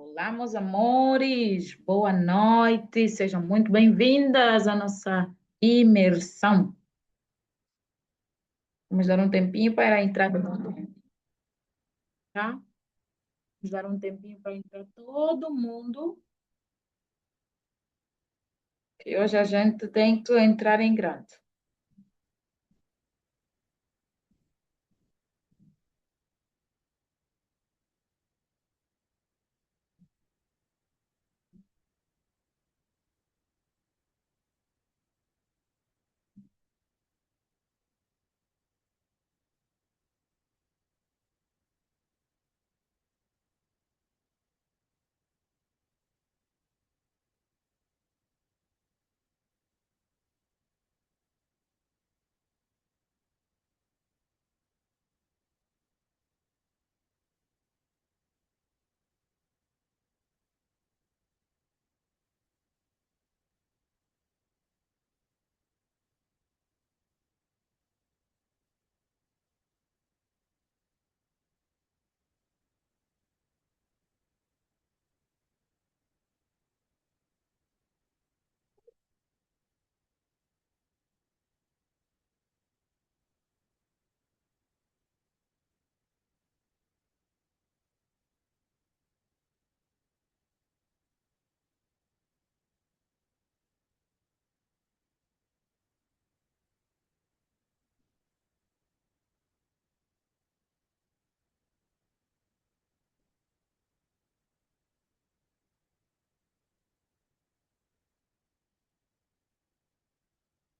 Olá, meus amores, boa noite, sejam muito bem-vindas à nossa imersão. Vamos dar um tempinho para entrar todo mundo, tá? Vamos dar um tempinho para entrar todo mundo, que hoje a gente tem que entrar em grande.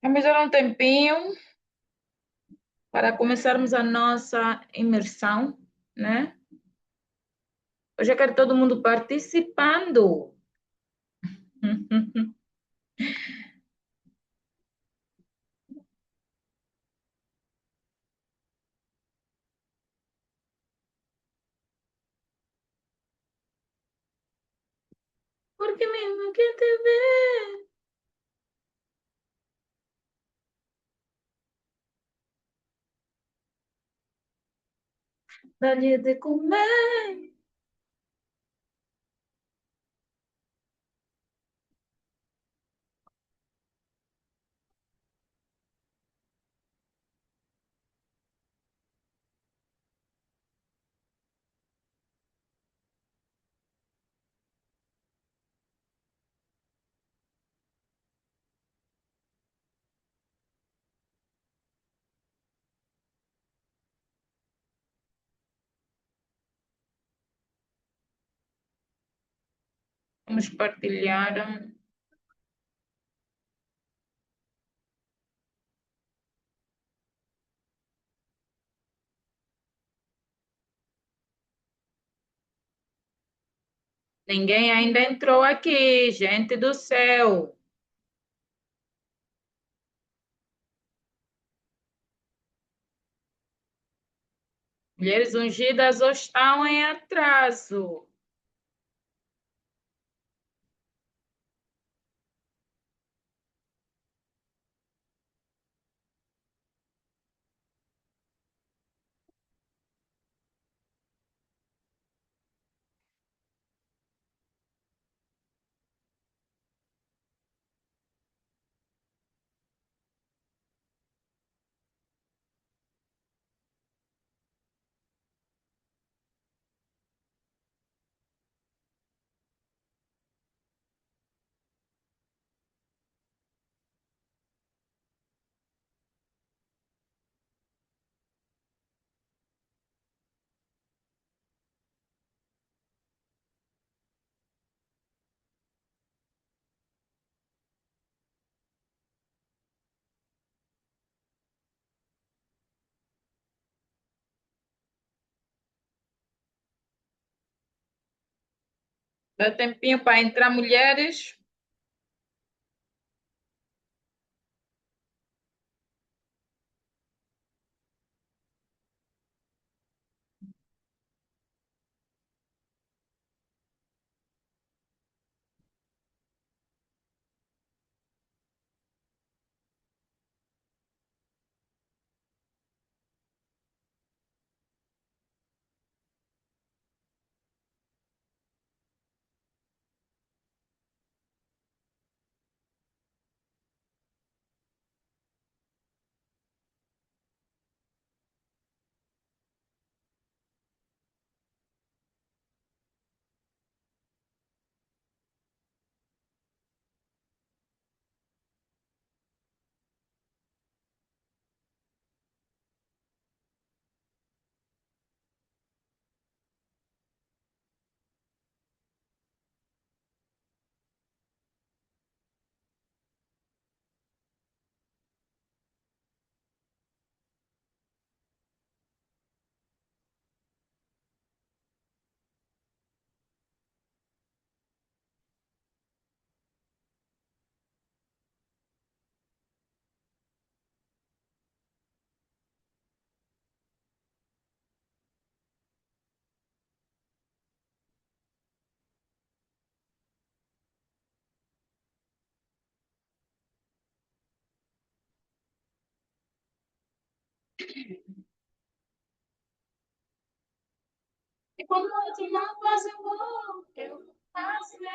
Vamos dar um tempinho para começarmos a nossa imersão, né? Hoje eu quero todo mundo participando. Porque mesmo que te vê, dá-lhe de comer. Vamos partilhar. Ninguém ainda entrou aqui, gente do céu. Mulheres ungidas ou estão em atraso. Dá tempinho para entrar mulheres. E quando o outro não faz, eu vou fazer.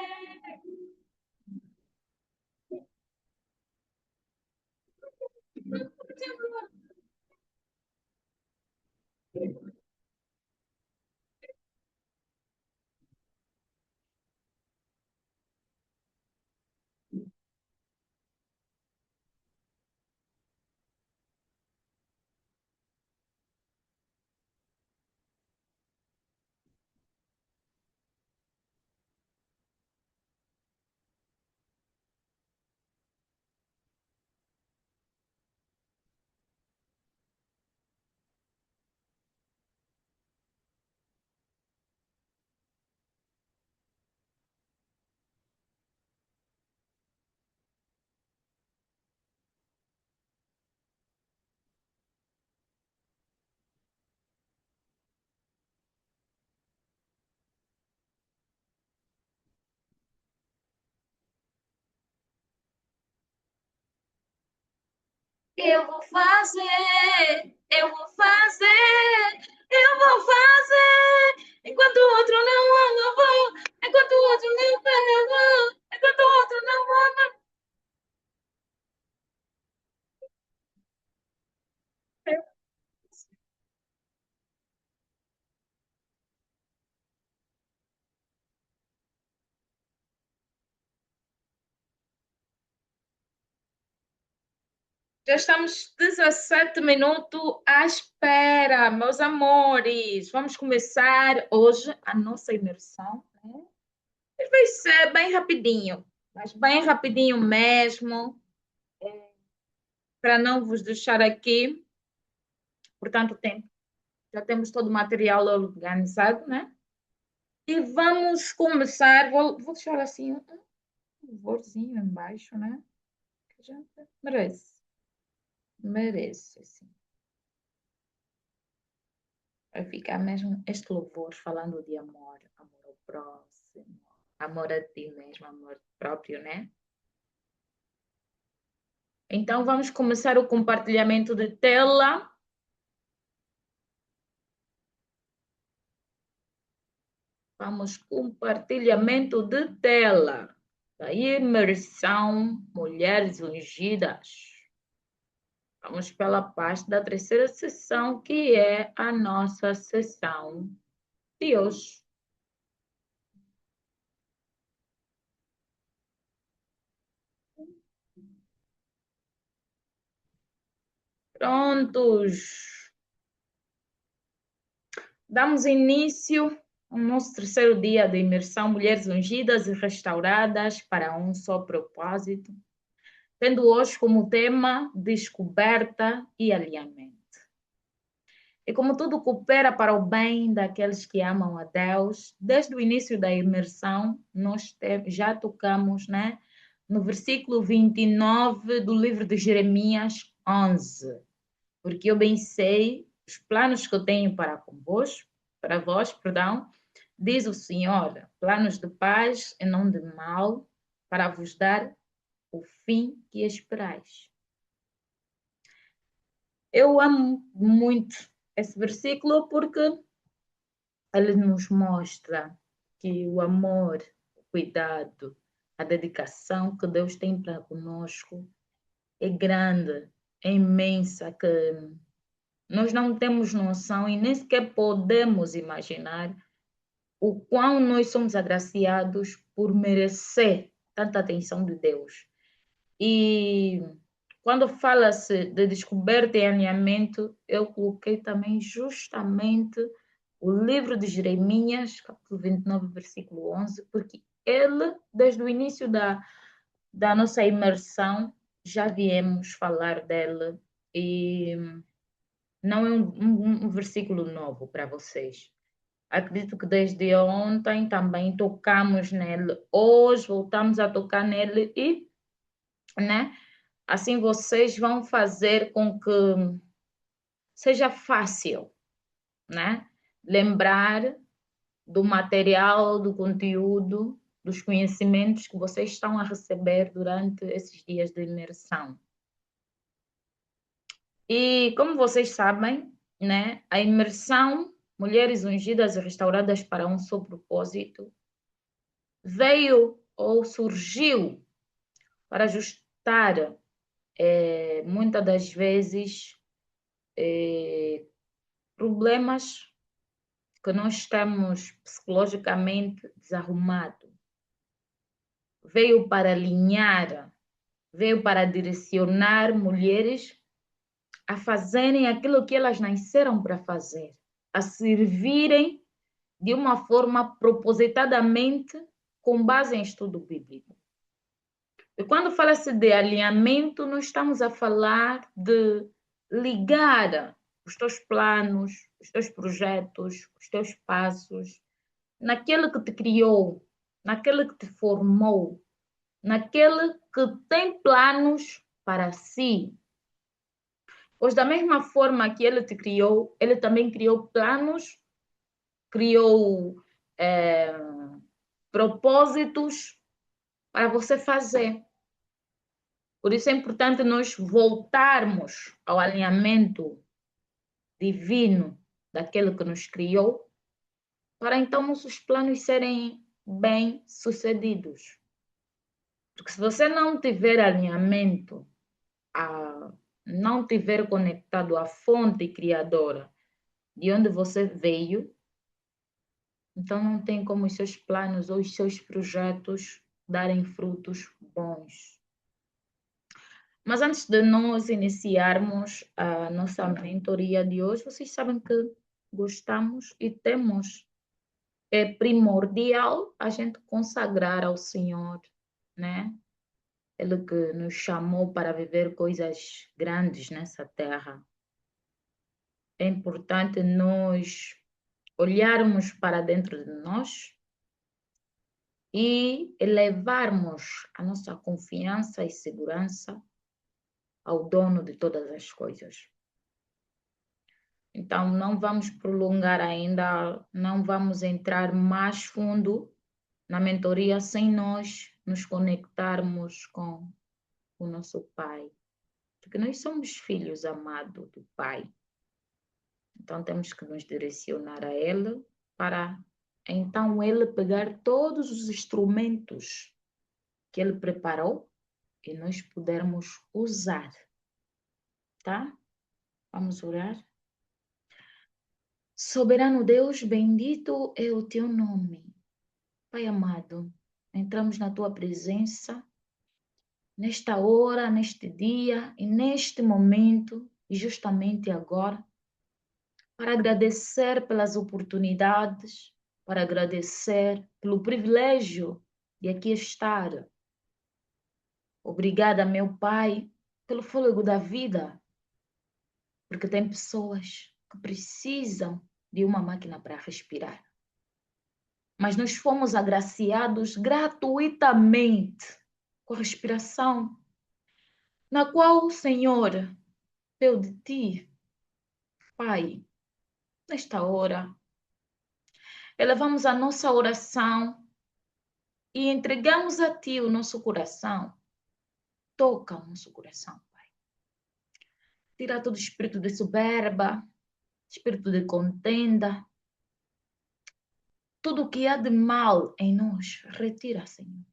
Eu vou fazer, eu vou fazer, eu vou fazer. Enquanto o outro não anda, eu vou. Enquanto o outro não pega, eu vou. Enquanto o outro não anda. Já estamos 17 minutos à espera, meus amores. Vamos começar hoje a nossa imersão, né? Vai ser bem rapidinho, mas bem rapidinho mesmo, para não vos deixar aqui por tanto tempo. Já temos todo o material organizado, né? E vamos começar. Vou deixar assim um louvorzinho embaixo, né? Que a gente merece. Merece, assim. Vai ficar mesmo este louvor falando de amor, amor ao próximo, amor a ti mesmo, amor próprio, né? Então vamos começar o compartilhamento de tela. Vamos compartilhamento de tela. Da imersão Mulheres Ungidas. Vamos pela parte da terceira sessão, que é a nossa sessão de hoje. Prontos. Damos início ao nosso terceiro dia de imersão Mulheres Ungidas e Restauradas para um só propósito, tendo hoje como tema descoberta e alinhamento. E como tudo coopera para o bem daqueles que amam a Deus, desde o início da imersão, nós já tocamos, né, no versículo 29 do livro de Jeremias 11. Porque eu bem sei os planos que eu tenho para vós, perdão, diz o Senhor, planos de paz e não de mal, para vos dar o fim que esperais. Eu amo muito esse versículo porque ele nos mostra que o amor, o cuidado, a dedicação que Deus tem para conosco é grande, é imensa, que nós não temos noção e nem sequer podemos imaginar o quão nós somos agraciados por merecer tanta atenção de Deus. E quando fala-se de descoberta e alinhamento, eu coloquei também justamente o livro de Jeremias, capítulo 29, versículo 11, porque ele, desde o início da nossa imersão, já viemos falar dele e não é um versículo novo para vocês. Acredito que desde ontem também tocamos nele, hoje voltamos a tocar nele e, né, assim vocês vão fazer com que seja fácil, né, lembrar do material, do conteúdo, dos conhecimentos que vocês estão a receber durante esses dias de imersão. E como vocês sabem, né, a imersão Mulheres Ungidas e Restauradas para um Só Propósito veio ou surgiu para ajustar, muitas das vezes, problemas que nós temos psicologicamente desarrumados. Veio para alinhar, veio para direcionar mulheres a fazerem aquilo que elas nasceram para fazer, a servirem de uma forma propositadamente com base em estudo bíblico. E quando fala-se de alinhamento, nós estamos a falar de ligar os teus planos, os teus projetos, os teus passos, naquele que te criou, naquele que te formou, naquele que tem planos para si. Pois da mesma forma que ele te criou, ele também criou planos, criou propósitos para você fazer. Por isso é importante nós voltarmos ao alinhamento divino daquele que nos criou, para então nossos planos serem bem sucedidos. Porque se você não tiver alinhamento, não tiver conectado à fonte criadora de onde você veio, então não tem como os seus planos ou os seus projetos darem frutos bons. Mas antes de nós iniciarmos a nossa mentoria de hoje, vocês sabem que gostamos e temos, é primordial a gente consagrar ao Senhor, né? Ele que nos chamou para viver coisas grandes nessa terra. É importante nós olharmos para dentro de nós e elevarmos a nossa confiança e segurança ao dono de todas as coisas. Então, não vamos prolongar ainda, não vamos entrar mais fundo na mentoria sem nós nos conectarmos com o nosso Pai. Porque nós somos filhos amados do Pai. Então, temos que nos direcionar a Ele para, então, Ele pegar todos os instrumentos que Ele preparou e nós pudermos usar. Tá? Vamos orar? Soberano Deus, bendito é o teu nome. Pai amado, entramos na tua presença, nesta hora, neste dia e neste momento, e justamente agora, para agradecer pelas oportunidades, para agradecer pelo privilégio de aqui estar. Obrigada, meu Pai, pelo fôlego da vida, porque tem pessoas que precisam de uma máquina para respirar. Mas nós fomos agraciados gratuitamente com a respiração, na qual o Senhor deu de ti, Pai. Nesta hora, elevamos a nossa oração e entregamos a ti o nosso coração. Toca o nosso coração, Pai. Tira todo espírito de soberba, espírito de contenda, tudo o que há de mal em nós, retira, Senhor.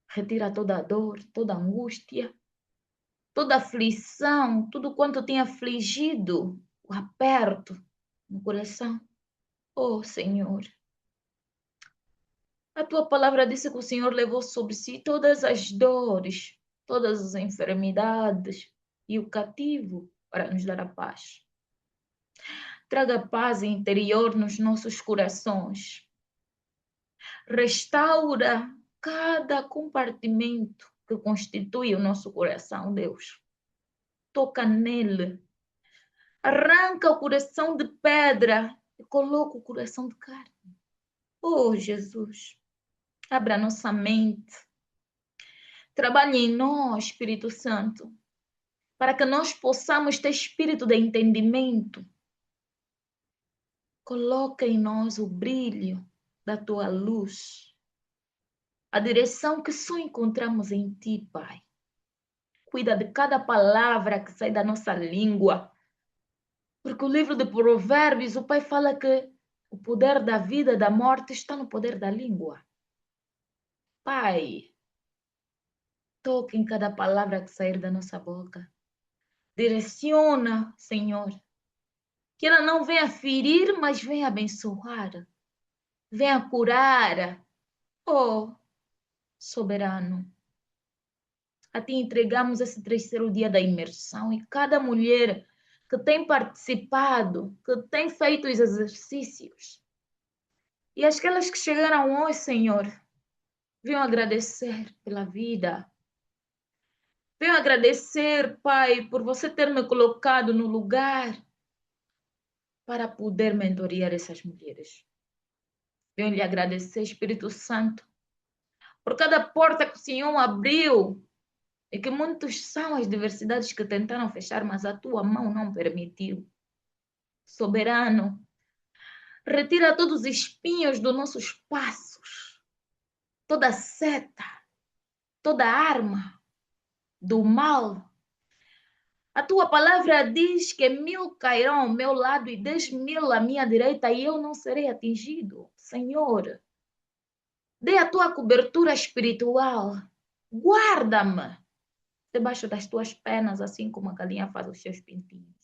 Retira toda a dor, toda a angústia, toda a aflição, tudo quanto tem afligido, o aperto no coração. Oh, Senhor, a tua palavra disse que o Senhor levou sobre si todas as dores, todas as enfermidades e o cativo para nos dar a paz. Traga paz interior nos nossos corações. Restaura cada compartimento que constitui o nosso coração, Deus. Toca nele. Arranca o coração de pedra e coloca o coração de carne. Oh, Jesus, abra nossa mente. Trabalhe em nós, Espírito Santo, para que nós possamos ter espírito de entendimento. Coloca em nós o brilho da tua luz, a direção que só encontramos em ti, Pai. Cuida de cada palavra que sai da nossa língua. Porque o livro de Provérbios, o Pai fala que o poder da vida e da morte está no poder da língua. Pai, toque em cada palavra que sair da nossa boca. Direciona, Senhor. Que ela não venha ferir, mas venha abençoar. Venha curar. Oh, soberano. A ti entregamos esse terceiro dia da imersão e cada mulher que tem participado, que tem feito os exercícios. E aquelas que chegaram hoje, Senhor, venham agradecer pela vida. Venho agradecer, Pai, por você ter me colocado no lugar para poder mentorear essas mulheres. Venho lhe agradecer, Espírito Santo, por cada porta que o Senhor abriu e que muitos são as diversidades que tentaram fechar, mas a tua mão não permitiu. Soberano, retira todos os espinhos dos nossos passos, toda seta, toda arma do mal. A tua palavra diz que 1000 cairão ao meu lado e 10.000 à minha direita e eu não serei atingido. Senhor, dê a tua cobertura espiritual. Guarda-me debaixo das tuas penas, assim como a galinha faz os seus pintinhos.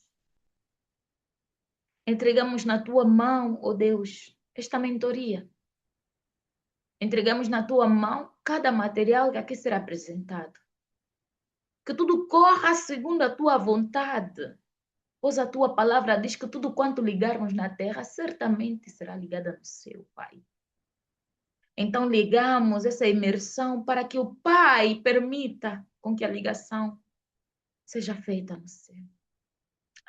Entregamos na tua mão, ó Deus, esta mentoria. Entregamos na tua mão cada material que aqui será apresentado. Que tudo corra segundo a tua vontade. Pois a tua palavra diz que tudo quanto ligarmos na terra, certamente será ligada no céu, Pai. Então ligamos essa imersão para que o Pai permita com que a ligação seja feita no céu.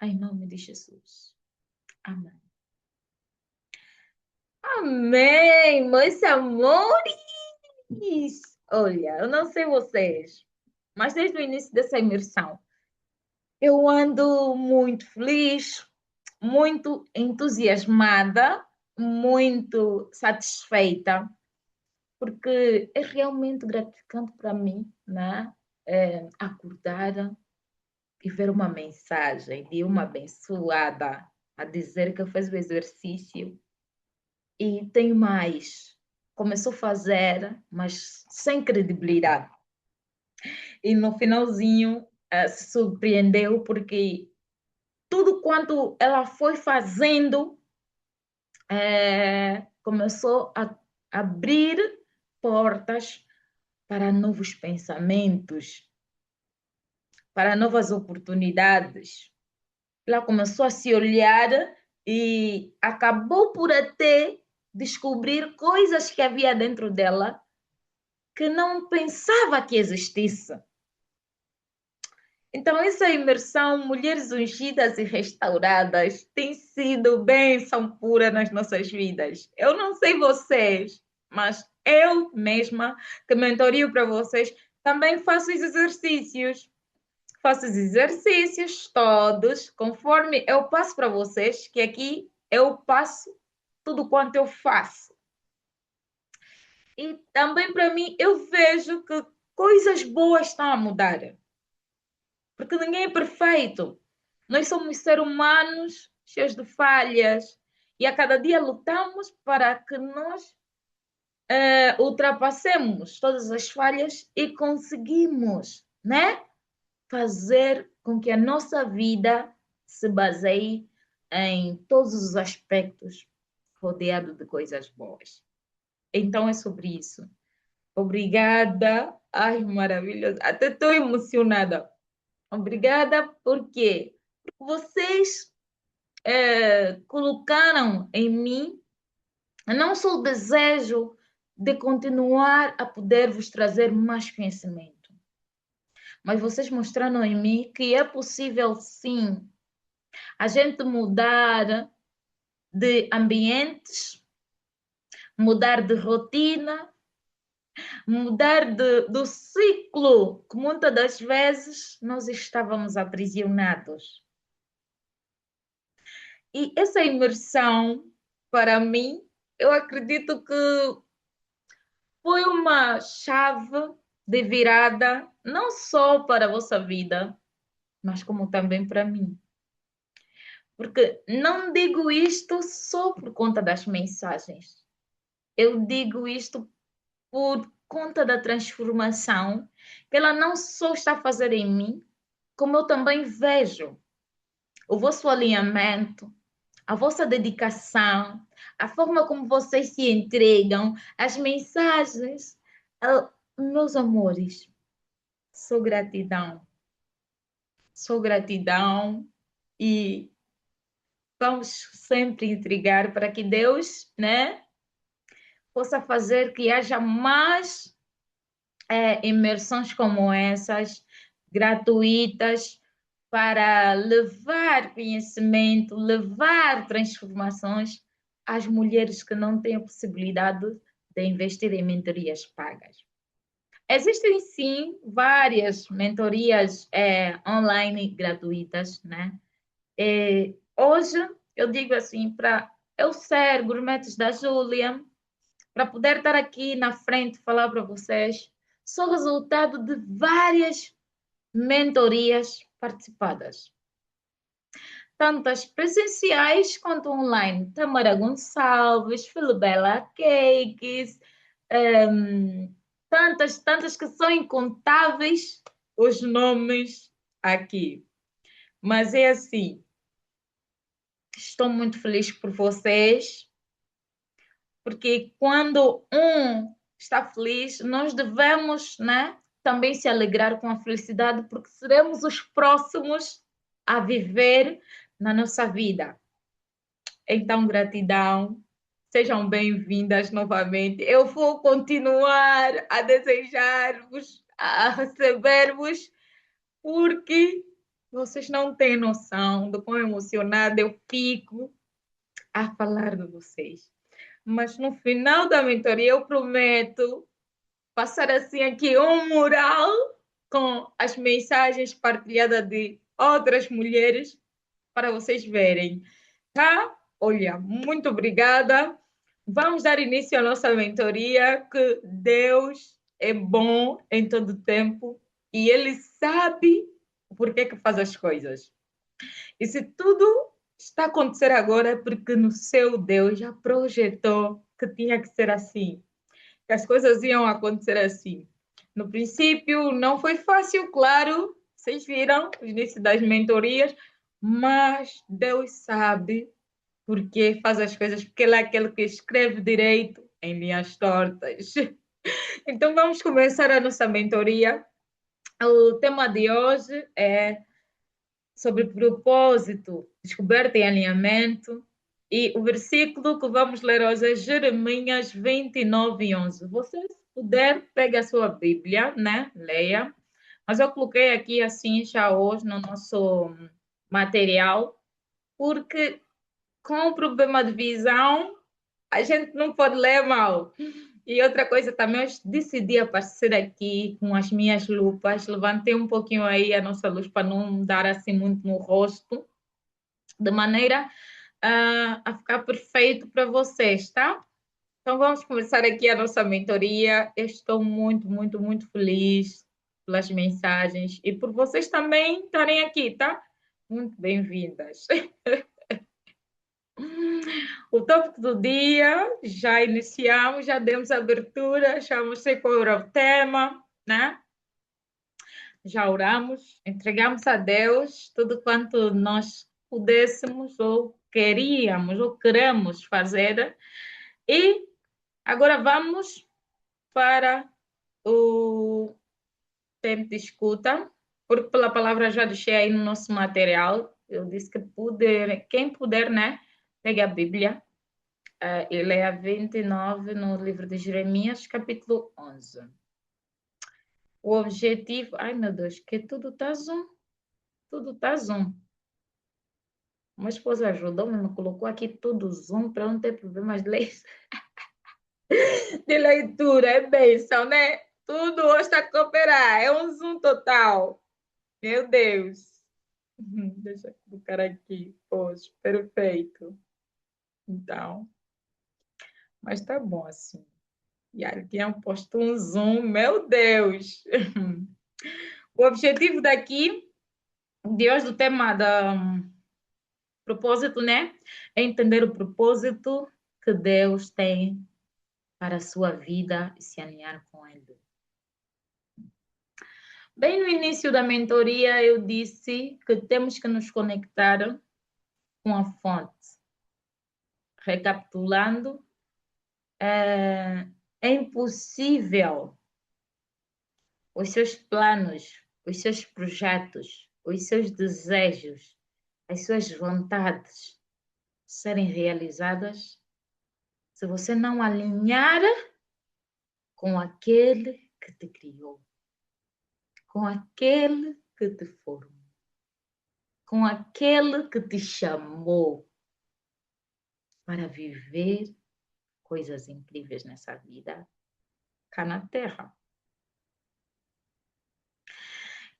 Em nome de Jesus. Amém. Amém, meus amores! Olha, eu não sei vocês, mas desde o início dessa imersão, eu ando muito feliz, muito entusiasmada, muito satisfeita, porque é realmente gratificante para mim, né? Acordar e ver uma mensagem de uma abençoada a dizer que fez o exercício e tem mais. Começou a fazer, mas sem credibilidade. E no finalzinho se surpreendeu porque tudo quanto ela foi fazendo começou a abrir portas para novos pensamentos, para novas oportunidades. Ela começou a se olhar e acabou por até descobrir coisas que havia dentro dela que não pensava que existisse. Então, essa imersão, Mulheres Ungidas e Restauradas, tem sido bênção pura nas nossas vidas. Eu não sei vocês, mas eu mesma, que mentorio para vocês, também faço os exercícios. Faço os exercícios todos, conforme eu passo para vocês, que aqui eu passo tudo quanto eu faço. E também para mim, eu vejo que coisas boas estão a mudar. Porque ninguém é perfeito. Nós somos seres humanos cheios de falhas. E a cada dia lutamos para que nós ultrapassemos todas as falhas e conseguimos, né? Fazer com que a nossa vida se baseie em todos os aspectos rodeado de coisas boas. Então é sobre isso. Obrigada. Ai, maravilhoso. Até estou emocionada. Obrigada, porque vocês colocaram em mim não só o desejo de continuar a poder vos trazer mais conhecimento, mas vocês mostraram em mim que é possível, sim, a gente mudar de ambientes, mudar de rotina, mudar do ciclo que muitas das vezes nós estávamos aprisionados. E essa imersão, para mim, eu acredito que foi uma chave de virada, não só para a vossa vida, mas como também para mim. Porque não digo isto só por conta das mensagens. Eu digo isto por conta da transformação que ela não só está a fazer em mim, como eu também vejo o vosso alinhamento, a vossa dedicação, a forma como vocês se entregam, as mensagens. Meus amores, sou gratidão. Sou gratidão e vamos sempre entregar para que Deus, né, possa fazer que haja mais imersões como essas, gratuitas, para levar conhecimento, levar transformações às mulheres que não têm a possibilidade de investir em mentorias pagas. Existem sim várias mentorias online gratuitas, né? Hoje eu digo assim, para eu ser gourmetes da Júlia, para poder estar aqui na frente falar para vocês, sou resultado de várias mentorias participadas, tantas presenciais quanto online. Tamara Gonçalves, Filibela Cakes, tantas que são incontáveis os nomes aqui. Mas é assim, estou muito feliz por vocês, porque quando um está feliz, nós devemos, né, também se alegrar com a felicidade, porque seremos os próximos a viver na nossa vida. Então, gratidão, sejam bem-vindas novamente. Eu vou continuar a desejar-vos, a receber-vos, porque vocês não têm noção do quão emocionada eu fico a falar de vocês. Mas no final da mentoria eu prometo passar assim aqui um mural com as mensagens partilhadas de outras mulheres para vocês verem, tá? Olha, muito obrigada. Vamos dar início à nossa mentoria, que Deus é bom em todo tempo e Ele sabe por que faz as coisas. E se tudo está a acontecer agora é porque no seu Deus já projetou que tinha que ser assim, que as coisas iam acontecer assim. No princípio não foi fácil, claro, vocês viram o início das mentorias, mas Deus sabe por que faz as coisas, porque Ele é aquele que escreve direito em linhas tortas. Então vamos começar a nossa mentoria. O tema de hoje é sobre propósito, descoberta e alinhamento. E o versículo que vamos ler hoje é Jeremias 29:11. Você, se puder, pegue a sua Bíblia, né? Leia. Mas eu coloquei aqui assim já hoje no nosso material, porque com o problema de visão, a gente não pode ler mal. E outra coisa também, eu decidi aparecer aqui com as minhas lupas, levantei um pouquinho aí a nossa luz para não dar assim muito no rosto, de maneira a ficar perfeito para vocês, tá? Então vamos começar aqui a nossa mentoria. Eu estou muito, muito, muito feliz pelas mensagens e por vocês também estarem aqui, tá? Muito bem-vindas. O tópico do dia, já iniciamos, já demos abertura, já mostrei qual era o tema, né? Já oramos, entregamos a Deus tudo quanto nós pudéssemos ou queríamos ou queremos fazer. E agora vamos para o tempo de escuta, porque pela palavra já deixei aí no nosso material, eu disse que quem puder, né, pegue a Bíblia. Ele é a 29 no livro de Jeremias, capítulo 11. O objetivo... Ai, meu Deus, que tudo está zoom. Tudo está zoom. Uma esposa ajudou-me, me colocou aqui tudo zoom para não ter problemas de leitura. É bênção, né? Tudo hoje está a cooperar. É um zoom total. Meu Deus. Deixa eu colocar aqui. Poxa, perfeito. Então, mas tá bom assim. E aí tinha posto um zoom, meu Deus! O objetivo daqui, de hoje, do tema da propósito, né? É entender o propósito que Deus tem para a sua vida e se alinhar com ele. Bem no início da mentoria, eu disse que temos que nos conectar com a fonte. Recapitulando, é impossível os seus planos, os seus projetos, os seus desejos, as suas vontades serem realizadas se você não alinhar com aquele que te criou, com aquele que te formou, com aquele que te chamou para viver coisas incríveis nessa vida, cá na Terra.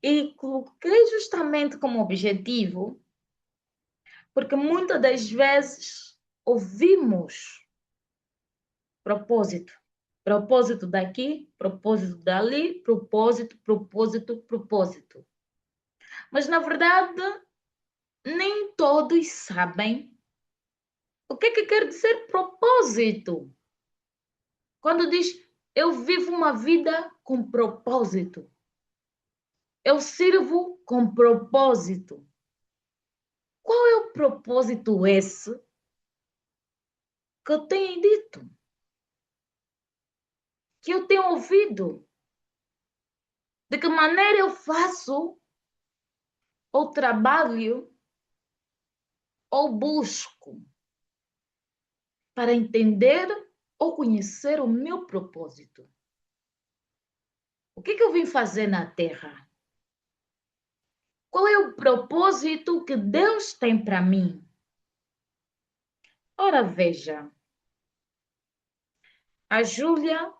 E coloquei justamente como objetivo, porque muitas das vezes ouvimos propósito, propósito daqui, propósito dali, propósito, propósito, propósito. Mas na verdade, nem todos sabem o que quer dizer propósito. Quando diz eu vivo uma vida com propósito, eu sirvo com propósito. Qual é o propósito esse que eu tenho dito? Que eu tenho ouvido? De que maneira eu faço ou trabalho ou busco para entender ou conhecer o meu propósito? O que eu vim fazer na Terra? Qual é o propósito que Deus tem para mim? Ora, veja, a Júlia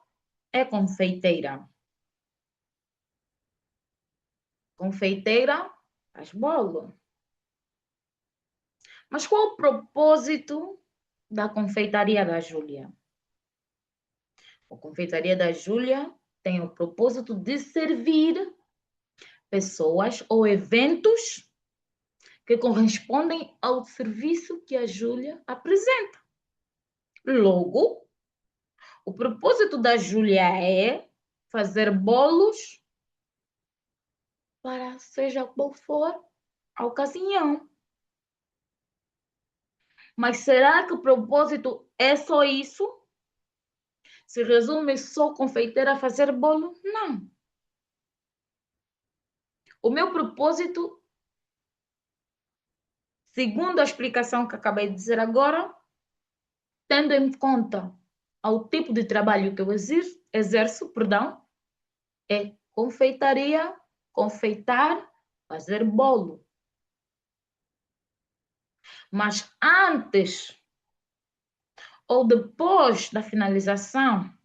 é confeiteira. Confeiteira faz bolo. Mas qual o propósito da confeitaria da Júlia? A confeitaria da Júlia tem o propósito de servir pessoas ou eventos que correspondem ao serviço que a Júlia apresenta. Logo, o propósito da Júlia é fazer bolos para seja qual for a ocasião. Mas será que o propósito é só isso? Se resume só confeiteira a fazer bolo? Não. O meu propósito, segundo a explicação que acabei de dizer agora, tendo em conta ao tipo de trabalho que eu exerço, é confeitaria, confeitar, fazer bolo. Mas antes ou depois da finalização,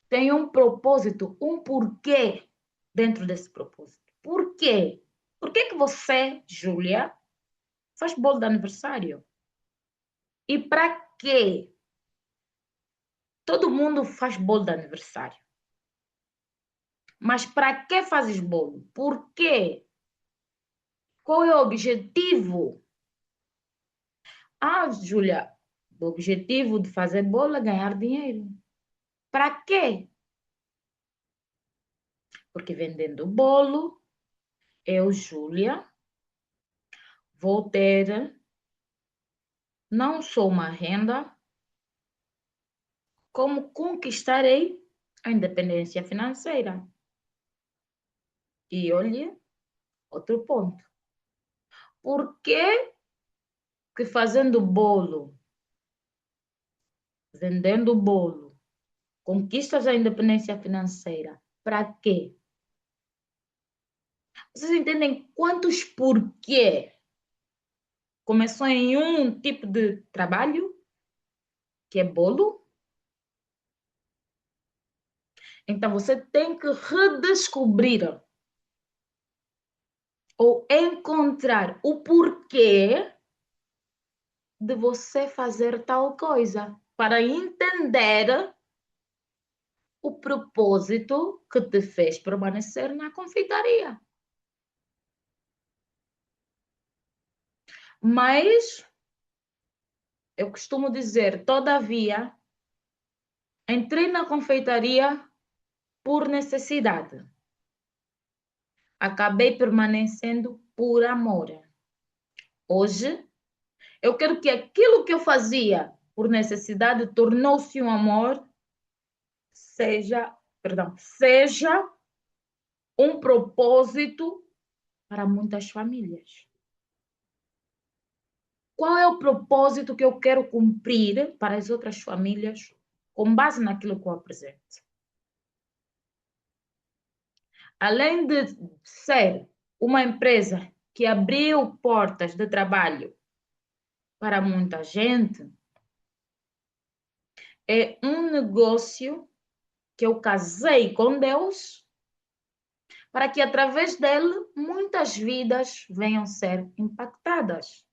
tem um propósito, um porquê dentro desse propósito. Por quê? Por que você, Júlia, faz bolo de aniversário? E para quê? Todo mundo faz bolo de aniversário. Mas para que fazes bolo? Por quê? Qual é o objetivo? Ah, Júlia, o objetivo de fazer bolo é ganhar dinheiro. Para quê? Porque vendendo bolo, eu, Júlia, vou ter não só uma renda, como conquistarei a independência financeira. E olhe, outro ponto. Por que fazendo bolo, vendendo bolo, conquistas a independência financeira? Para quê? Vocês entendem quantos porquê começou em um tipo de trabalho, que é bolo? Então você tem que redescobrir ou encontrar o porquê de você fazer tal coisa. para entender o propósito que te fez permanecer na confeitaria. Mas eu costumo dizer, todavia, entrei na confeitaria por necessidade. Acabei permanecendo por amor. Hoje, eu quero que aquilo que eu fazia por necessidade tornou-se um amor, seja um propósito para muitas famílias. Qual é o propósito que eu quero cumprir para as outras famílias com base naquilo que eu apresento? Além de ser uma empresa que abriu portas de trabalho para muita gente, é um negócio que eu casei com Deus para que através dele muitas vidas venham ser impactadas.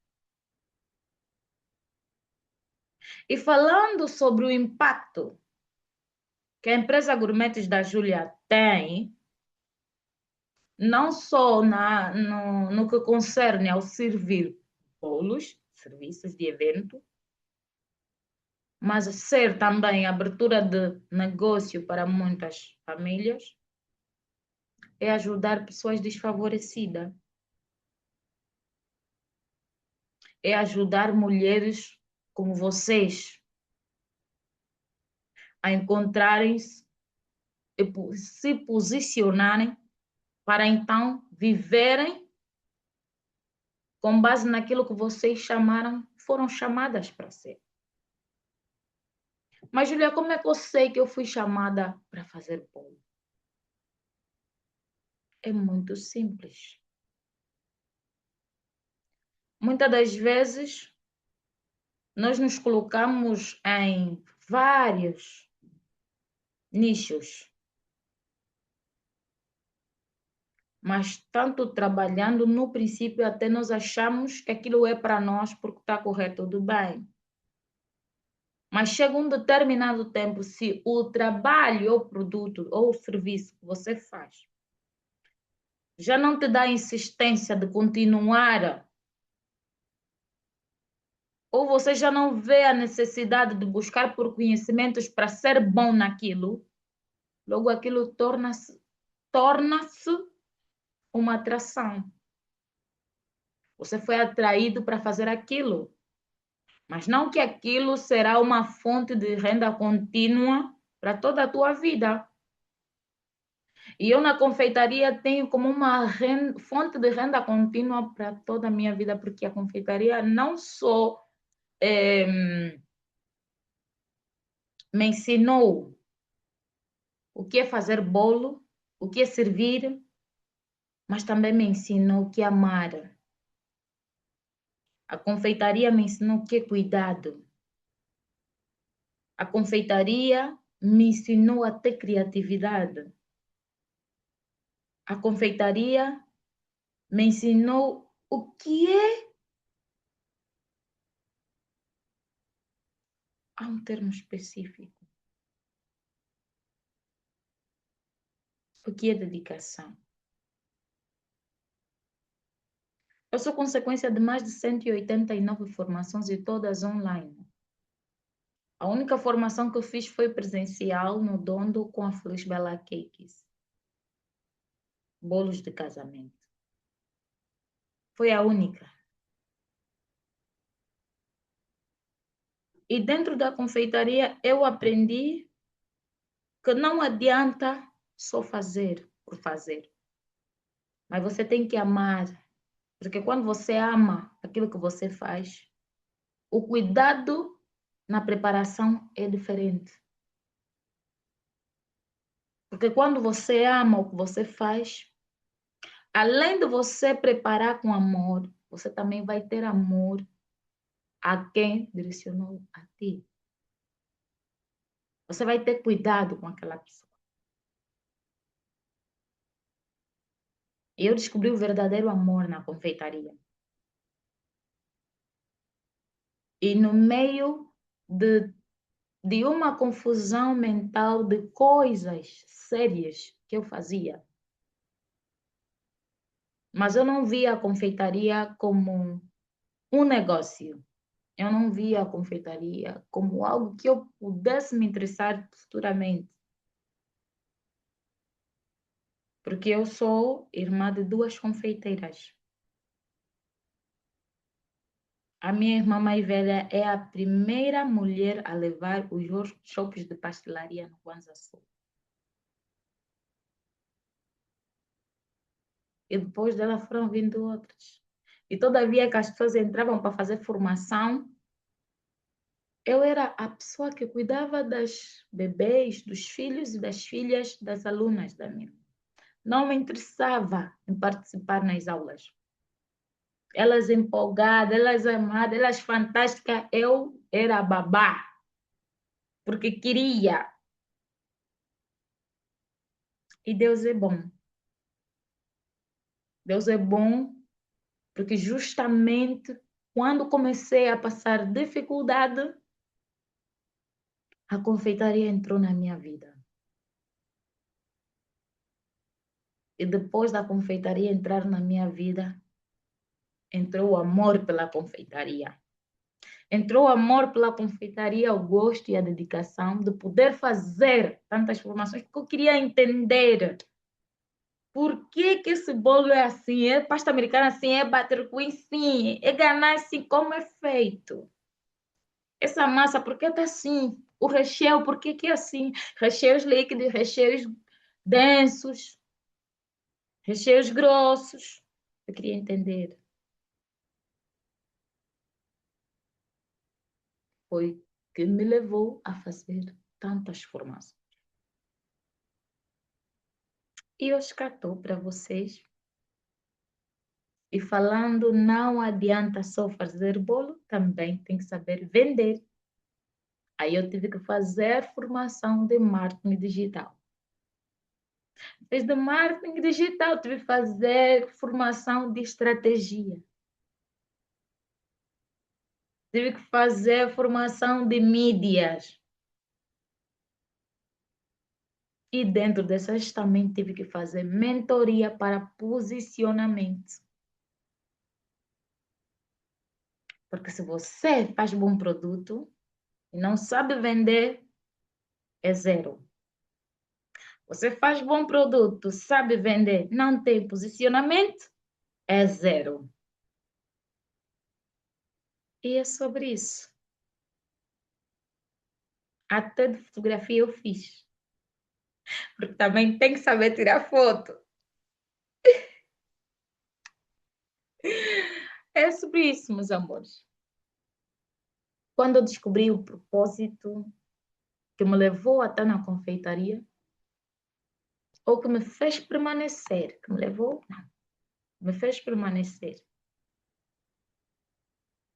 E falando sobre o impacto que a empresa Gourmetes da Júlia tem, não só no que concerne ao servir bolos, serviços de evento, mas ser também abertura de negócio para muitas famílias, é ajudar pessoas desfavorecidas, é ajudar mulheres como vocês a encontrarem-se e se posicionarem para então viverem com base naquilo que vocês foram chamadas para ser. Mas, Júlia, como é que eu sei que eu fui chamada para fazer bolo? É muito simples. Muitas das vezes, nós nos colocamos em vários nichos, mas tanto trabalhando, no princípio, até nós achamos que aquilo é para nós porque está correto, tudo bem. Mas chega um determinado tempo, se o trabalho, ou produto, ou serviço que você faz já não te dá insistência de continuar, ou você já não vê a necessidade de buscar por conhecimentos para ser bom naquilo, logo aquilo torna-se uma atração. Você foi atraído para fazer aquilo, mas não que aquilo será uma fonte de renda contínua para toda a tua vida. E eu na confeitaria tenho como uma fonte de renda contínua para toda a minha vida, porque a confeitaria não só me ensinou o que é fazer bolo, o que é servir, mas também me ensinou o que é amar. A confeitaria me ensinou o que é cuidado. A confeitaria me ensinou a ter criatividade. A confeitaria me ensinou o que é. Há um termo específico. O que é dedicação? Eu sou consequência de mais de 189 formações e todas online. A única formação que eu fiz foi presencial no Dondo com a Feliz Bela Cakes. Bolos de casamento. Foi a única. E dentro da confeitaria eu aprendi que não adianta só fazer por fazer. Mas você tem que amar. Porque quando você ama aquilo que você faz, o cuidado na preparação é diferente. Porque quando você ama o que você faz, além de você preparar com amor, você também vai ter amor a quem direcionou a ti. Você vai ter cuidado com aquela pessoa. E eu descobri o verdadeiro amor na confeitaria. E no meio de de uma confusão mental de coisas sérias que eu fazia. Mas eu não via a confeitaria como um negócio. Eu não via a confeitaria como algo que eu pudesse me interessar futuramente. Porque eu sou irmã de 2 confeiteiras. A minha irmã mais velha é a primeira mulher a levar os workshops de pastelaria no Kwanzaa Sul. E depois dela foram vindo outras. E todavia que as pessoas entravam para fazer formação, eu era a pessoa que cuidava das bebês, dos filhos e das filhas das alunas da minha. Não me interessava em participar nas aulas. Elas empolgadas, elas amadas, elas fantásticas, eu era babá, porque queria. E Deus é bom. Deus é bom, porque justamente quando comecei a passar dificuldade, a confeitaria entrou na minha vida. E depois da confeitaria entrar na minha vida, entrou o amor pela confeitaria. Entrou o amor pela confeitaria, o gosto e a dedicação de poder fazer tantas formações, porque eu queria entender por que que esse bolo é assim, é pasta americana assim, é buttercream sim, é ganache assim, como é feito? Essa massa, por que está assim? O recheio, por que que é assim? Recheios líquidos, recheios densos, recheios grossos. Eu queria entender. Foi que me levou a fazer tantas formações. E eu estou para vocês. E falando, não adianta só fazer bolo, também tem que saber vender. Aí eu tive que fazer formação de marketing digital. Fiz de marketing digital, tive que fazer formação de estratégia. Tive que fazer formação de mídias. E dentro dessas também tive que fazer mentoria para posicionamento. Porque se você faz bom produto e não sabe vender, é zero. Você faz bom produto, sabe vender, não tem posicionamento, é zero. E é sobre isso. Até de fotografia eu fiz. Porque também tem que saber tirar foto. É sobre isso, meus amores. Quando eu descobri o propósito que me levou a estar na confeitaria, ou que me fez permanecer, que me levou, não, me fez permanecer.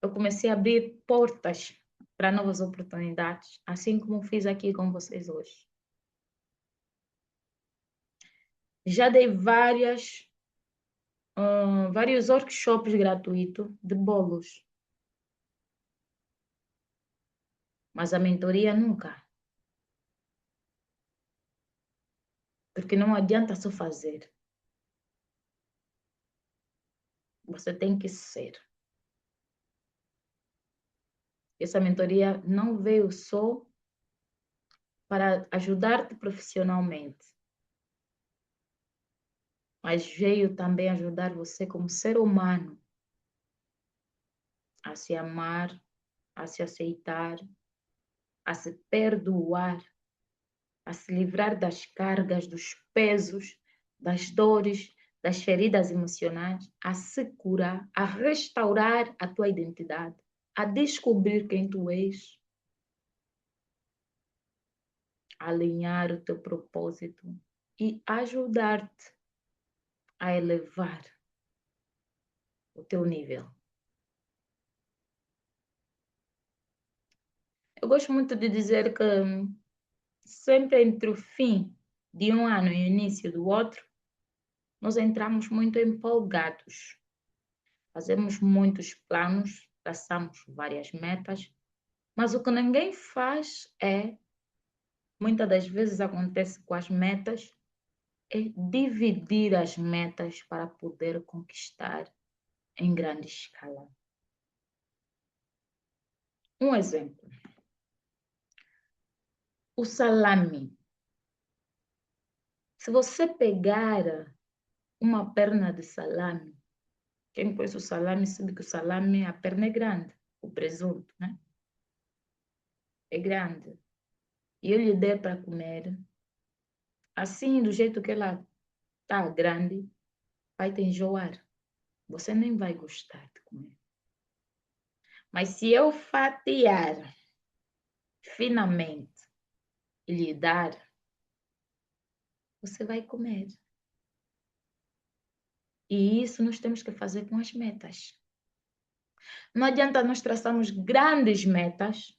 Eu comecei a abrir portas para novas oportunidades, assim como fiz aqui com vocês hoje. Já dei vários workshops gratuitos de bolos, mas a mentoria nunca. Porque não adianta só fazer. Você tem que ser. Essa mentoria não veio só para ajudar-te profissionalmente, mas veio também ajudar você como ser humano a se amar, a se aceitar, a se perdoar, a se livrar das cargas, dos pesos, das dores, das feridas emocionais, a se curar, a restaurar a tua identidade, a descobrir quem tu és, a alinhar o teu propósito e ajudar-te a elevar o teu nível. Eu gosto muito de dizer que sempre entre o fim de um ano e o início do outro, nós entramos muito empolgados. Fazemos muitos planos, traçamos várias metas, Mas o que ninguém faz é, muitas das vezes acontece com as metas, é dividir as metas para poder conquistar em grande escala. Um exemplo. O salame. Se você pegar uma perna de salame, quem conhece o salame sabe que o salame, a perna é grande, o presunto, né? É grande. E eu lhe der para comer, assim, do jeito que ela está grande, vai te enjoar. Você nem vai gostar de comer. Mas se eu fatiar finamente e lhe dar, você vai comer. E isso nós temos que fazer com as metas. Não adianta nós traçarmos grandes metas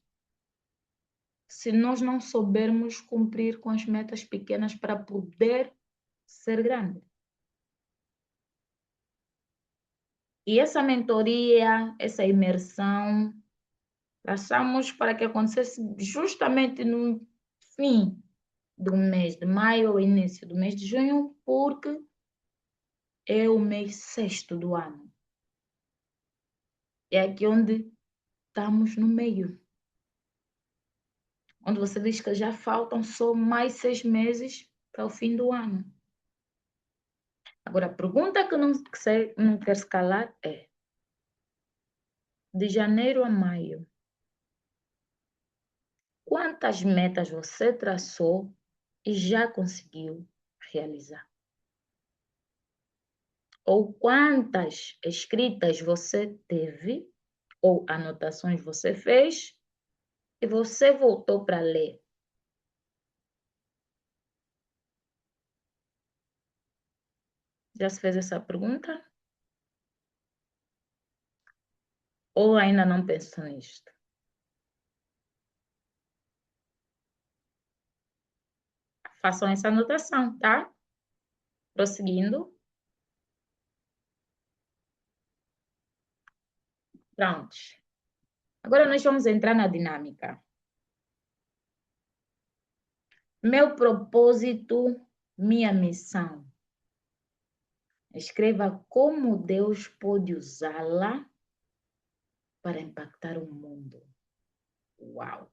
se nós não soubermos cumprir com as metas pequenas para poder ser grande. E essa mentoria, essa imersão, traçamos para que acontecesse justamente no fim do mês de maio ou início do mês de junho, porque é o mês sexto do ano. É aqui onde estamos no meio. Onde você diz que já faltam só mais 6 meses para o fim do ano. Agora, a pergunta que não quer se calar é: de janeiro a maio, quantas metas você traçou e já conseguiu realizar? Ou quantas escritas você teve, ou anotações você fez, e você voltou para ler? Já se fez essa pergunta? Ou ainda não pensou nisto? Façam essa anotação, tá? Prosseguindo. Prontos. Agora nós vamos entrar na dinâmica. Meu propósito, minha missão. Escreva como Deus pode usá-la para impactar o mundo. Uau!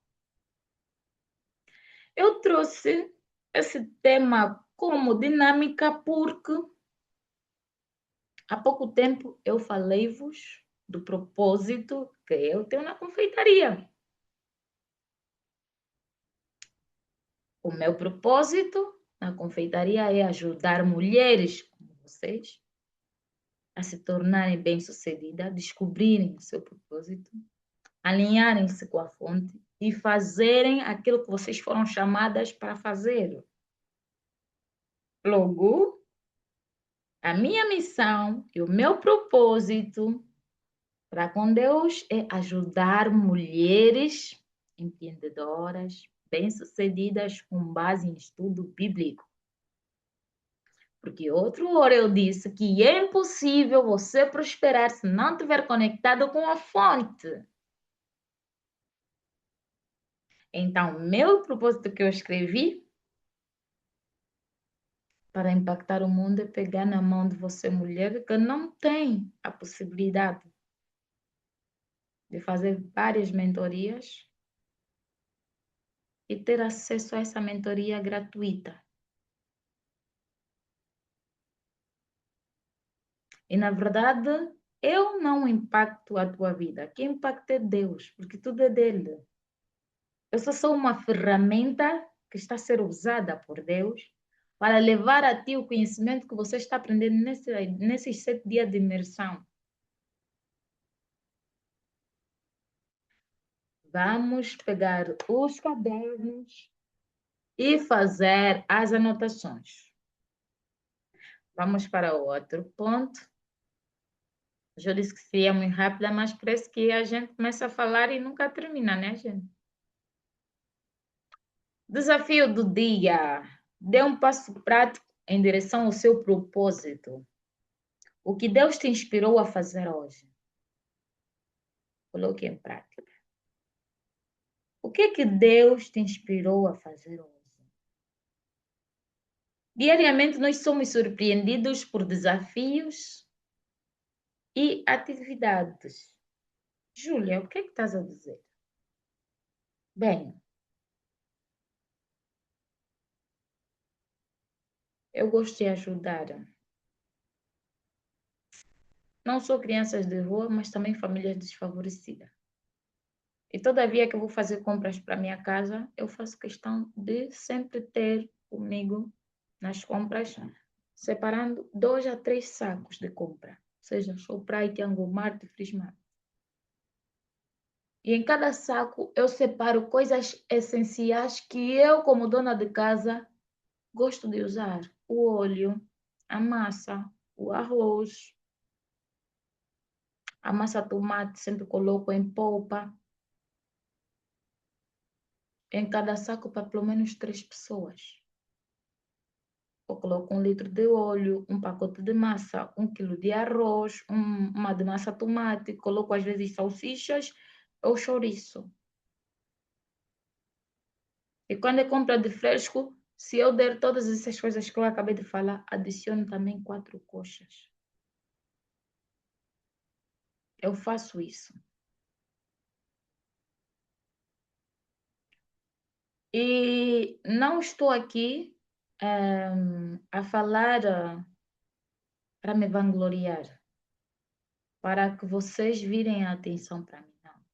Eu trouxe esse tema como dinâmica porque há pouco tempo eu falei-vos do propósito que eu tenho na confeitaria. O meu propósito na confeitaria é ajudar mulheres como vocês a se tornarem bem-sucedidas, descobrirem o seu propósito, alinharem-se com a fonte e fazerem aquilo que vocês foram chamadas para fazer. Logo, a minha missão e o meu propósito para com Deus é ajudar mulheres empreendedoras, bem-sucedidas com base em estudo bíblico. Porque outro hora eu disse que é impossível você prosperar se não estiver conectado com a fonte. Então, meu propósito que eu escrevi para impactar o mundo é pegar na mão de você, mulher, que não tem a possibilidade de fazer várias mentorias e ter acesso a essa mentoria gratuita. E, na verdade, eu não impacto a tua vida. Quem impacta é Deus, porque tudo é dele. Eu só sou uma ferramenta que está a ser usada por Deus para levar a ti o conhecimento que você está aprendendo nesses 7 dias de imersão. Vamos pegar os cadernos e fazer as anotações. Vamos para o outro ponto. Eu disse que seria muito rápida, mas parece que a gente começa a falar e nunca termina, né, gente? Desafio do dia. Dê um passo prático em direção ao seu propósito. O que Deus te inspirou a fazer hoje? Coloque em prática. O que é que Deus te inspirou a fazer hoje? Diariamente nós somos surpreendidos por desafios e atividades. Júlia, o que é que estás a dizer? Bem, eu gosto de ajudar. Não só crianças de rua, mas também famílias desfavorecidas. E todavia que eu vou fazer compras para minha casa, eu faço questão de sempre ter comigo nas compras, separando 2 a 3 sacos de compra, seja Shoprite, Angomart, Frismart. E em cada saco eu separo coisas essenciais que eu, como dona de casa, gosto de usar. O óleo, a massa, o arroz, a massa tomate sempre coloco em polpa. Em cada saco para pelo menos 3 pessoas. Eu coloco 1 litro de óleo, um pacote de massa, 1 quilo de arroz, uma de massa tomate, coloco às vezes salsichas ou chouriço. E quando é compra de fresco, se eu der todas essas coisas que eu acabei de falar, adiciono também 4 coxas. Eu faço isso. E não estou aqui a falar para me vangloriar, para que vocês virem a atenção para mim. Não.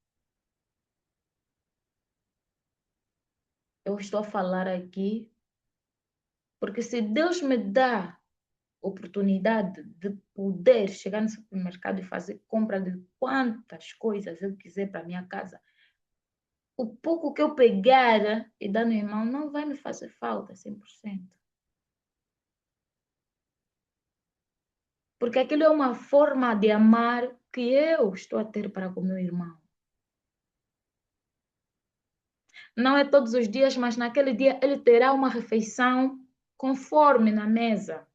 Eu estou a falar aqui porque se Deus me dá oportunidade de poder chegar no supermercado e fazer compra de quantas coisas eu quiser para minha casa, o pouco que eu pegar e dar no irmão não vai me fazer falta 100%. Porque aquilo é uma forma de amar que eu estou a ter para com meu irmão. Não é todos os dias, mas naquele dia ele terá uma refeição conforme na mesa.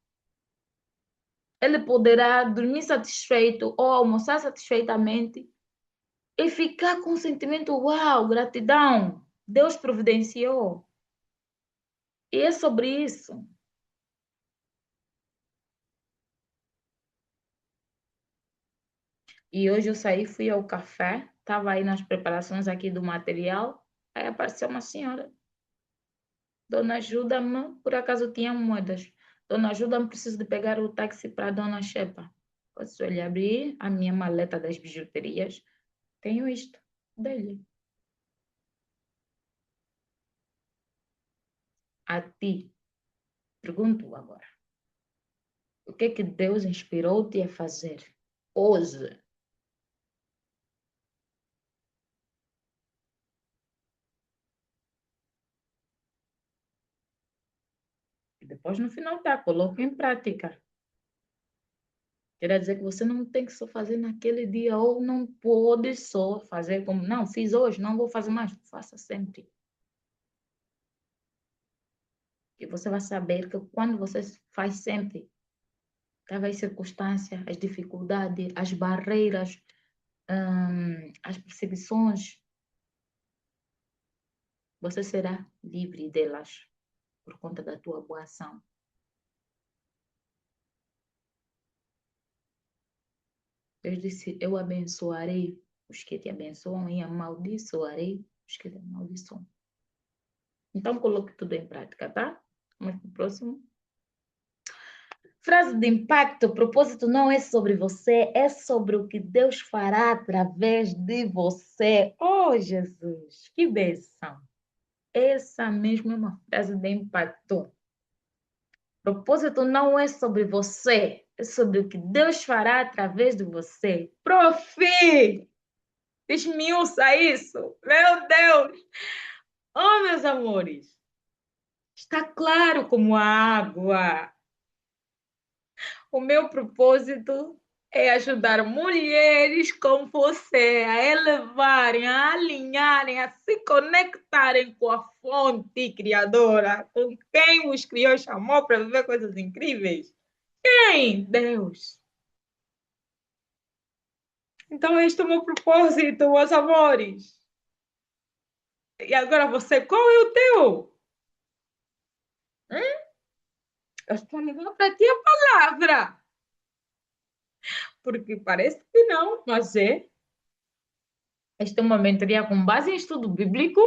Ele poderá dormir satisfeito ou almoçar satisfeitamente e ficar com o sentimento, uau, gratidão, Deus providenciou. E é sobre isso. E hoje eu saí, fui ao café, estava aí nas preparações aqui do material, aí apareceu uma senhora. Dona, ajuda-me, por acaso tinha moedas. Dona, ajuda-me, preciso de pegar o táxi para Dona Shepa. Posso lhe abrir a minha maleta das bijuterias? Tenho isto, dele. A ti, pergunto agora. O que é que Deus inspirou-te a fazer hoje? E depois no final tá, coloca em prática. Quer dizer que você não tem que só fazer naquele dia ou não pode só fazer como, não, fiz hoje, não vou fazer mais. Faça sempre. E você vai saber que quando você faz sempre, as circunstâncias, as dificuldades, as barreiras, as perseguições, você será livre delas por conta da tua boa ação. Deus disse, eu abençoarei os que te abençoam e amaldiçoarei os que te amaldiçoam. Então, coloque tudo em prática, tá? Vamos para o próximo. Frase de impacto: o propósito não é sobre você, é sobre o que Deus fará através de você. Oh, Jesus, que bênção! Essa mesma é uma frase de impacto. O propósito não é sobre você, é sobre o que Deus fará através de você. Profi! Esmiuça isso! Meu Deus! Oh, meus amores! Está claro como a água. O meu propósito é ajudar mulheres como você a elevarem, a alinharem, a se conectarem com a fonte criadora, com quem os criou e chamou para viver coisas incríveis. Quem? Deus. Então, este é o meu propósito, meus amores. E agora você, qual é o teu? Hum? Eu estou a levar para ti a palavra. Porque parece que não, mas é. Esta é uma mentoria com base em estudo bíblico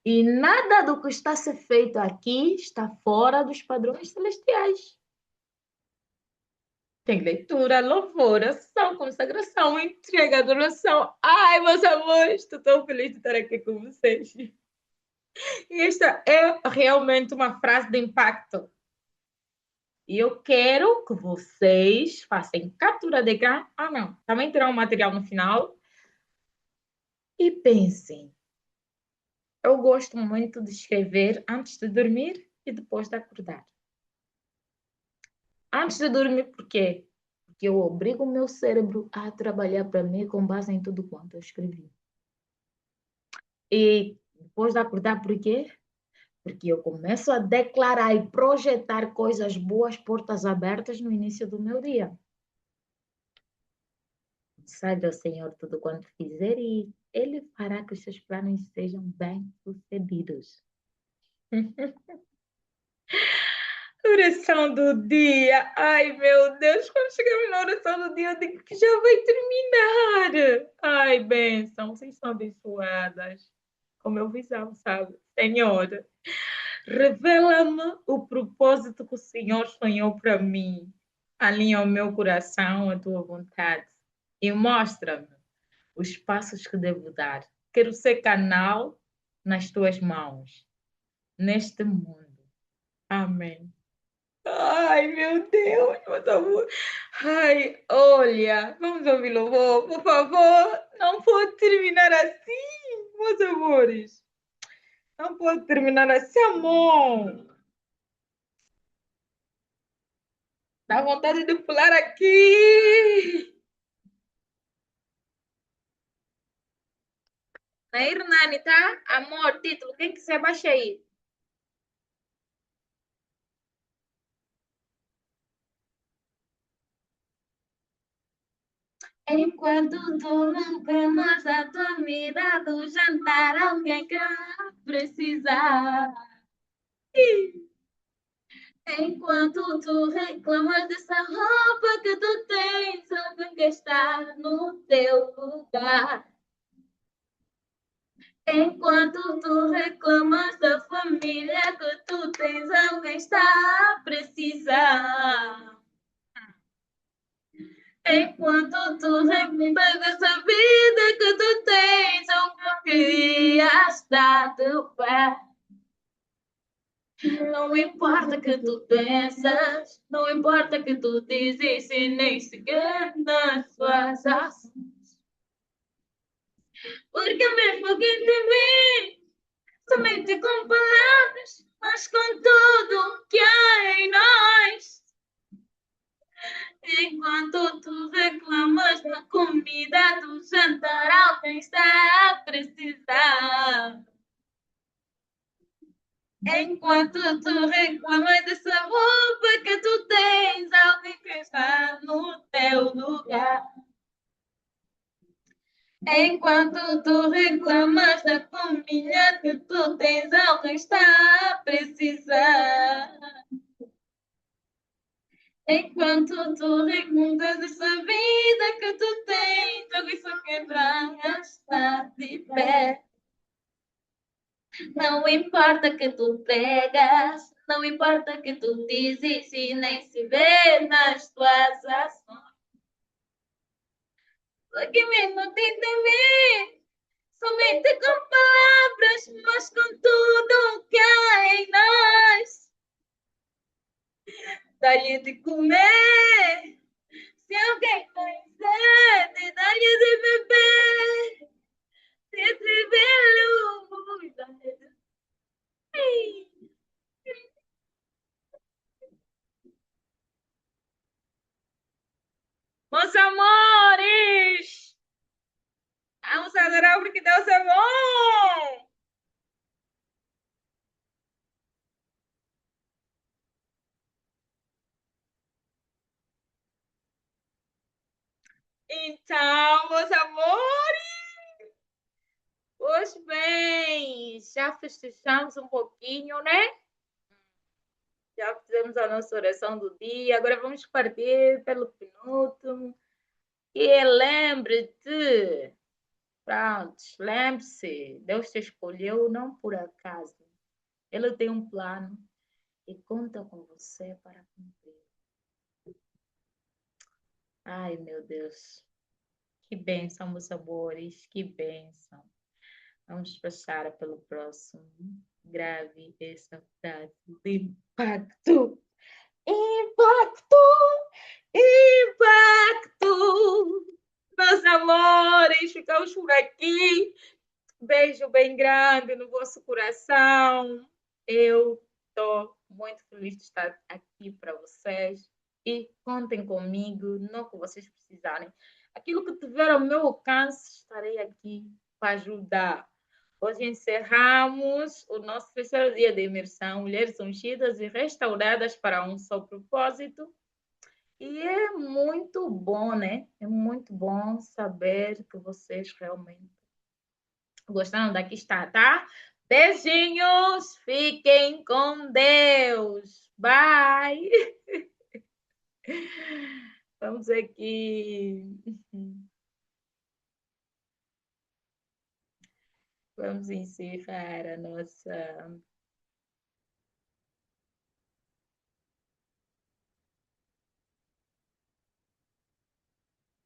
e nada do que está a ser feito aqui está fora dos padrões celestiais. Tem leitura, louvor, oração, consagração, entrega, adoração. Ai, meus amores, estou tão feliz de estar aqui com vocês. E esta é realmente uma frase de impacto. E eu quero que vocês façam captura de ecrã. Ah, não. Também terá um material no final. E pensem. Eu gosto muito de escrever antes de dormir e depois de acordar. Antes de dormir, por quê? Porque eu obrigo o meu cérebro a trabalhar para mim com base em tudo quanto eu escrevi. E depois de acordar, por quê? Porque eu começo a declarar e projetar coisas boas, portas abertas no início do meu dia. Saiba ao Senhor tudo quanto fizer e Ele fará que os seus planos sejam bem-sucedidos. Oração do dia. Ai, meu Deus, quando chegamos na oração do dia, eu digo que já vai terminar. Ai, bênção, vocês são abençoadas. Com meu visão, sabe? Senhor, revela-me o propósito que o Senhor sonhou para mim. Alinha o meu coração à tua vontade e mostra-me os passos que devo dar. Quero ser canal nas tuas mãos, neste mundo. Amém. Ai, meu Deus, meu amor. Ai, olha, vamos ouvir louvor, por favor. Não pode terminar assim, meus amores. Não pode terminar assim, amor. Dá vontade de pular aqui. Na Hernani, tá? Amor, título, quem quiser baixa aí. Enquanto tu não cremas a tua vida do jantar, alguém que precisar. Enquanto tu reclamas dessa roupa que tu tens, alguém que está no teu lugar. Enquanto tu reclamas da família que tu tens, alguém está a precisar. Enquanto tu reclamas dessa vida que tu tens, alguém queria estar de pé. Não importa que tu pensas, não importa que tu dizes e nem sequer nas suas ações. Porque mesmo que te vê, somente com palavras, mas com tudo que há em nós. Enquanto tu reclamas da comida do jantar, alguém está a precisar. Enquanto tu reclamas dessa roupa que tu tens, alguém que está no teu lugar. Enquanto tu reclamas da comida que tu tens, alguém está a precisar. Enquanto tu reclamas dessa vida que tu tens, alguém só quer estar de pé. Não importa que tu pregas, não importa que tu dizes e nem se vê nas tuas ações. Só que mesmo te entender, somente com palavras, mas com tudo que há em nós. Dá-lhe de comer, se alguém tem sede, dá-lhe de beber. Se tiver luz, dá-lhe de... Meus amores, vamos adorar porque Deus é bom. Então, meus amores, Pois bem, já festejamos um pouquinho, né? Já fizemos a nossa oração do dia, agora vamos partir pelo penúltimo. E lembre-te, pronto, lembre-se, Deus te escolheu não por acaso. Ele tem um plano e conta com você para cumprir. Ai, meu Deus, que bênção, meus sabores, que bênção. Vamos passar pelo próximo. Grave essa frase de impacto. Impacto! Impacto! Meus amores, ficamos por aqui. Beijo bem grande no vosso coração. Eu estou muito feliz de estar aqui para vocês. E contem comigo no que vocês precisarem. Aquilo que tiver ao meu alcance, estarei aqui para ajudar. Hoje encerramos o nosso terceiro dia de imersão, Mulheres Ungidas e Restauradas para um só propósito. E é muito bom, né? É muito bom saber que vocês realmente gostaram daqui está, tá? Beijinhos, fiquem com Deus. Bye. Vamos aqui. Vamos encerrar a nossa